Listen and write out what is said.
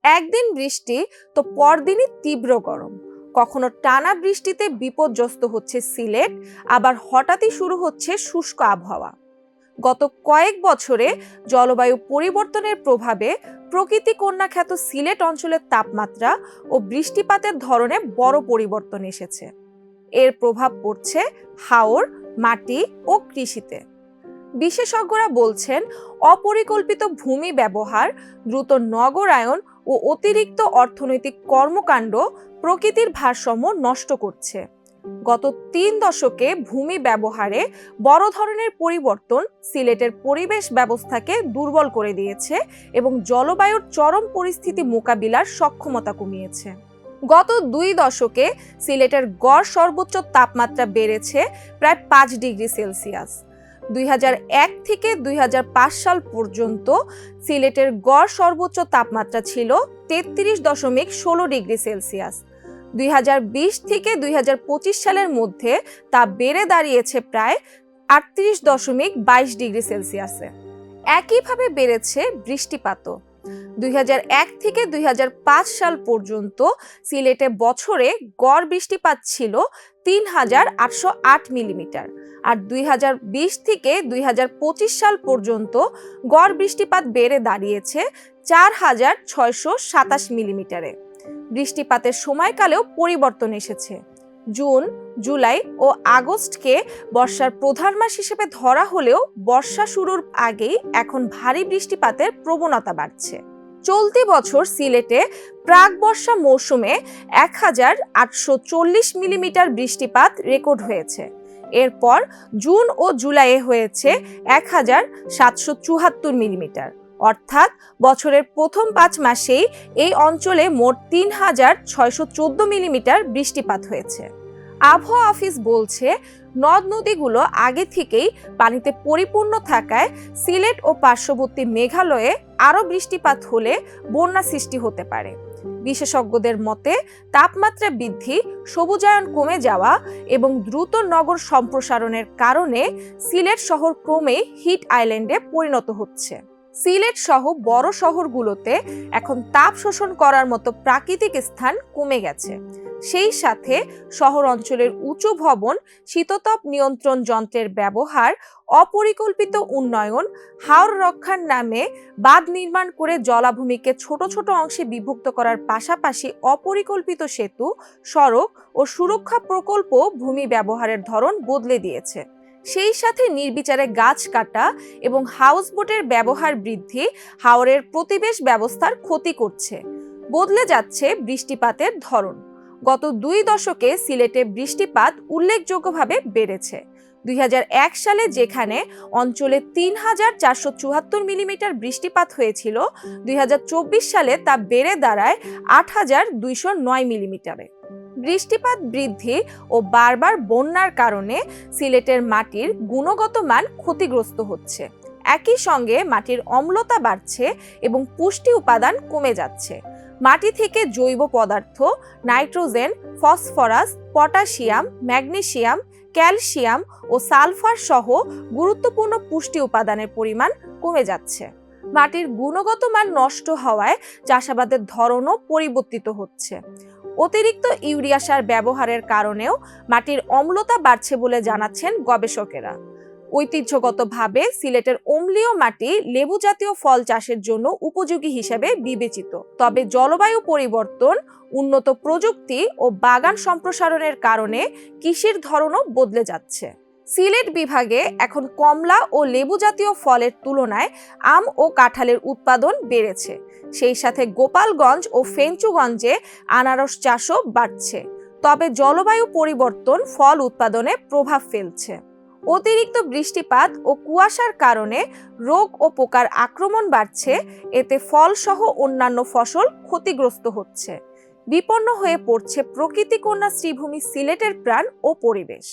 একদিন বৃষ্টি তো পরদিনই তীব্র গরম। কখনো টানা বৃষ্টিতে বিপর্যস্ত হচ্ছে সিলেট, আবার হঠাৎই শুরু হচ্ছে শুষ্ক আবহাওয়া। গত কয়েক বছরে জলবায়ু পরিবর্তনের প্রভাবে প্রকৃতি কন্যা খ্যাত সিলেট অঞ্চলের তাপমাত্রা ও বৃষ্টিপাতের ধরনে বড় পরিবর্তন এসেছে। এর প্রভাব পড়ছে হাওর, মাটি ও কৃষিতে। বিশেষজ্ঞরা বলছেন, অপরিকল্পিত ভূমি ব্যবহার, দ্রুত নগরায়ন ও অতিরিক্ত অর্থনৈতিক কর্মকাণ্ড প্রকৃতির ভারসাম্য নষ্ট করছে। গত ৩ দশকে ভূমি ব্যবহারে বড় ধরনের পরিবর্তন সিলেটের পরিবেশ ব্যবস্থাকে দুর্বল করে দিয়েছে এবং জলবায়ুর চরম পরিস্থিতি মোকাবিলার সক্ষমতা কমিয়েছে। গত ২ দশকে সিলেটের গড় সর্বোচ্চ তাপমাত্রা বেড়েছে প্রায় ৫ ডিগ্রি সেলসিয়াস। ২০০১ থেকে ২০০৫ সাল পর্যন্ত সিলেটের গড় সর্বোচ্চ তাপমাত্রা ছিল ৩৩.১৬ ডিগ্রি সেলসিয়াস। ২০২০ থেকে ২০২৫ সালের মধ্যে তা বেড়ে দাঁড়িয়েছে প্রায় ৩৮.২২ ডিগ্রি সেলসিয়াসে। একইভাবে বেড়েছে বৃষ্টিপাতও। ২০০১ থেকে ২০০৫ সাল পর্যন্ত সিলেটে বছরে গড় বৃষ্টিপাত ছিল ৩,৮০৮ মিলিমিটার, আর ২০২০ থেকে ২০২৫ সাল পর্যন্ত গড় বৃষ্টিপাত বেড়ে দাঁড়িয়েছে ৪,৬২৭ মিলিমিটারে। বৃষ্টিপাতের সময়কালেও পরিবর্তন এসেছে। জুন, জুলাই ও আগস্টকে বর্ষার প্রধান মাস হিসেবে ধরা হলেও বর্ষা শুরুর আগেই এখন ভারী বৃষ্টিপাতের প্রবণতা বাড়ছে। চলতি বছর সিলেটে প্রাক বর্ষা মৌসুমে ১,৮৪০ মিলিমিটার বৃষ্টিপাত রেকর্ড হয়েছে। এরপর জুন ও জুলাইয়ে হয়েছে ১,৭৭৪ মিলিমিটার। অর্থাৎ বছরের প্রথম ৫ মাসেই এই অঞ্চলে মোট ৩,৬১৪ মিলিমিটার বৃষ্টিপাত হয়েছে। আবহাওয়া অফিস বলছে, নদ নদীগুলো আগে থেকেই পানিতে পরিপূর্ণ থাকায় সিলেট ও পার্শ্ববর্তী মেঘালয়ে আরও বৃষ্টিপাত হলে বন্যা সৃষ্টি হতে পারে। বিশেষজ্ঞদের মতে, তাপমাত্রা বৃদ্ধি, সবুজায়ন কমে যাওয়া এবং দ্রুত নগর সম্প্রসারণের কারণে সিলেট শহর ক্রমেই হিট আইল্যান্ডে পরিণত হচ্ছে। সিলেট সহ বড় শহরগুলোতে এখন তাপ শোষণ করার মতো প্রাকৃতিক স্থান কমে গেছে। সেই সাথে শহর অঞ্চলের উঁচু ভবন, শীততাপ নিয়ন্ত্রণ যন্ত্রের ব্যবহার, অপরিকল্পিত উন্নয়ন, হাওর রক্ষার নামে বাঁধ নির্মাণ করে জলাভূমিকে ছোট ছোট অংশে বিভক্ত করার পাশাপাশি অপরিকল্পিত সেতু, সড়ক ও সুরক্ষা প্রকল্প ভূমি ব্যবহারের ধরন বদলে দিয়েছে। সেই সাথে নির্বিচারে গাছ কাটা এবং হাউসবোটের ব্যবহার বৃদ্ধি হাওরের প্রতিবেশ ব্যবস্থার ক্ষতি করছে। বদলে যাচ্ছে বৃষ্টিপাতের ধরন। গত ২ দশকে সিলেটে বৃষ্টিপাত উল্লেখযোগ্যভাবে বেড়েছে। ২০০১ সালে যেখানে অঞ্চলে ৩,৪৭৪ মিলিমিটার বৃষ্টিপাত হয়েছিল, ২০২৪ সালে তা বেড়ে দাঁড়ায় ৮,২০৯ মিলিমিটারে। বৃষ্টিপাত বৃদ্ধি ও বারবার বন্যার কারণে সিলেটের মাটির গুণগত মান ক্ষতিগ্রস্ত হচ্ছে। একই সঙ্গে মাটির অম্লতা বাড়ছে এবং পুষ্টি উপাদান কমে যাচ্ছে। মাটি থেকে জৈব পদার্থ, nitrogen, phosphorus, potassium, magnesium, calcium ও সালফার সহ গুরুত্বপূর্ণ পুষ্টি উপাদানের পরিমাণ কমে যাচ্ছে। মাটির গুণগত মান নষ্ট হওয়ায় চাষাবাদের ধরনও পরিবর্তিত হচ্ছে। অতিরিক্ত ইউরিয়া সার ব্যবহারের কারণেও মাটির অম্লতা বাড়ছে বলে জানাচ্ছেন গবেষকেরা। ঐতিহ্যগতভাবে সিলেটের অম্লীয় মাটি লেবু জাতীয় ফল চাষের জন্য উপযোগী হিসেবে বিবেচিত। তবে জলবায়ু পরিবর্তন, উন্নত প্রযুক্তি ও বাগান সম্প্রসারণের কারণে কৃষির ধরনও বদলে যাচ্ছে। সিলেট বিভাগে এখন কমলা ও লেবু জাতীয় ফলের তুলনায় আম ও কাঁঠালের উৎপাদন বেড়েছে। সেই সাথে গোপালগঞ্জ ও ফেঞ্চুগঞ্জে আনারস চাষও বাড়ছে। তবে জলবায়ু পরিবর্তন ফল উৎপাদনে প্রভাব ফেলছে। অতিরিক্ত বৃষ্টিপাত ও কুয়াশার কারণে রোগ ও পোকার আক্রমণ বাড়ছে। এতে ফল সহ অন্যান্য ফসল ক্ষতিগ্রস্ত হচ্ছে। বিপন্ন হয়ে পড়ছে প্রকৃতি কন্যা শ্রীভূমি সিলেটের প্রাণ ও পরিবেশ।